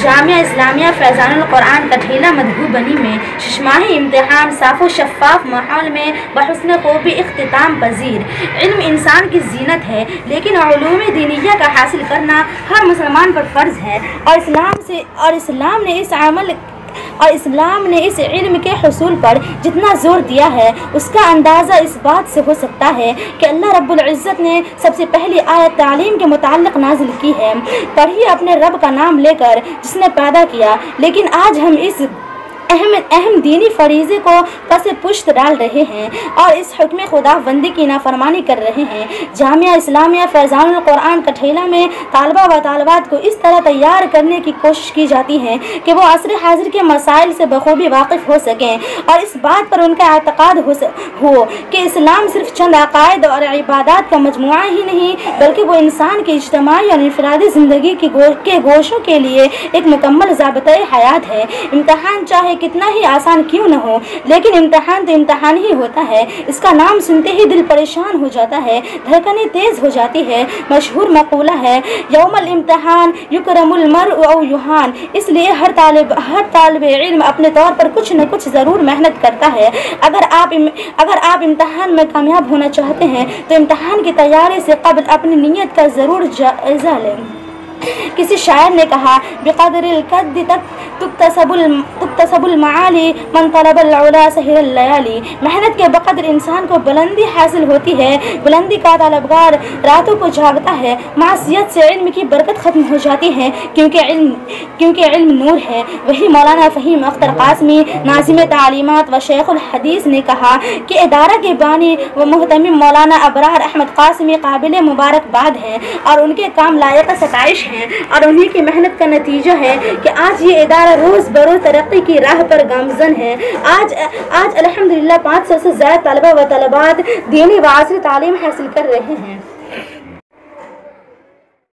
جامعہ اسلامیہ فیضان القرآن کٹھیلا مدھوبنی میں ششماہی امتحان صاف و شفاف ماحول میں بحسن خوبی اختتام پذیر۔ علم انسان کی زینت ہے، لیکن علوم دینیہ کا حاصل کرنا ہر مسلمان پر فرض ہے، اور اسلام نے اس علم کے حصول پر جتنا زور دیا ہے اس کا اندازہ اس بات سے ہو سکتا ہے کہ اللہ رب العزت نے سب سے پہلی آیت تعلیم کے متعلق نازل کی ہے، پڑھیے اپنے رب کا نام لے کر جس نے پیدا کیا۔ لیکن آج ہم اس اہم دینی فریضے کو پس پشت ڈال رہے ہیں اور اس حکم خدا بندی کی نافرمانی کر رہے ہیں۔ جامعہ اسلامیہ فیضان القرآن کٹھیلا میں طالبہ و طالبات کو اس طرح تیار کرنے کی کوشش کی جاتی ہے کہ وہ عصر حاضر کے مسائل سے بخوبی واقف ہو سکیں اور اس بات پر ان کا اعتقاد ہو کہ اسلام صرف چند عقائد اور عبادات کا مجموعہ ہی نہیں بلکہ وہ انسان کی اجتماعی اور انفرادی زندگی کے گوشوں کے لیے ایک مکمل ضابطۂ حیات ہے۔ امتحان چاہے کتنا ہی آسان کیوں نہ ہو، لیکن امتحان تو امتحان ہی ہوتا ہے۔ اس کا نام سنتے ہی دل پریشان ہو جاتا ہے، دھڑکنیں تیز ہو جاتی ہے۔ مشہور مقولہ ہے یوم الامتحان یکرم المرء او یہان، اس لیے ہر طالب علم اپنے طور پر کچھ نہ کچھ ضرور محنت کرتا ہے۔ اگر آپ امتحان میں کامیاب ہونا چاہتے ہیں تو امتحان کی تیاری سے قبل اپنی نیت کا ضرور جائزہ لیں۔ کسی شاعر نے کہا بقدر القد تکتسب المعالی من طلب العلا سہر اللیالی، محنت کے بقدر انسان کو بلندی حاصل ہوتی ہے، بلندی کا طلبگار راتوں کو جاگتا ہے۔ معصیت سے علم کی برکت ختم ہو جاتی ہے کیونکہ علم نور ہے۔ وہی مولانا فہیم اختر قاسمی ناظم تعلیمات و شیخ الحدیث نے کہا کہ ادارہ کے بانی و محتمم مولانا ابرار احمد قاسمی قابل مبارکباد ہیں اور ان کے کام لائق ستائش ہیں، اور انہی کی محنت کا نتیجہ ہے کہ آج یہ ادارہ روز بروز ترقی کی راہ پر گامزن ہے۔ آج الحمدللہ 500 سے زائد طلبہ و طالبات دینی و عصری تعلیم حاصل کر رہے ہیں۔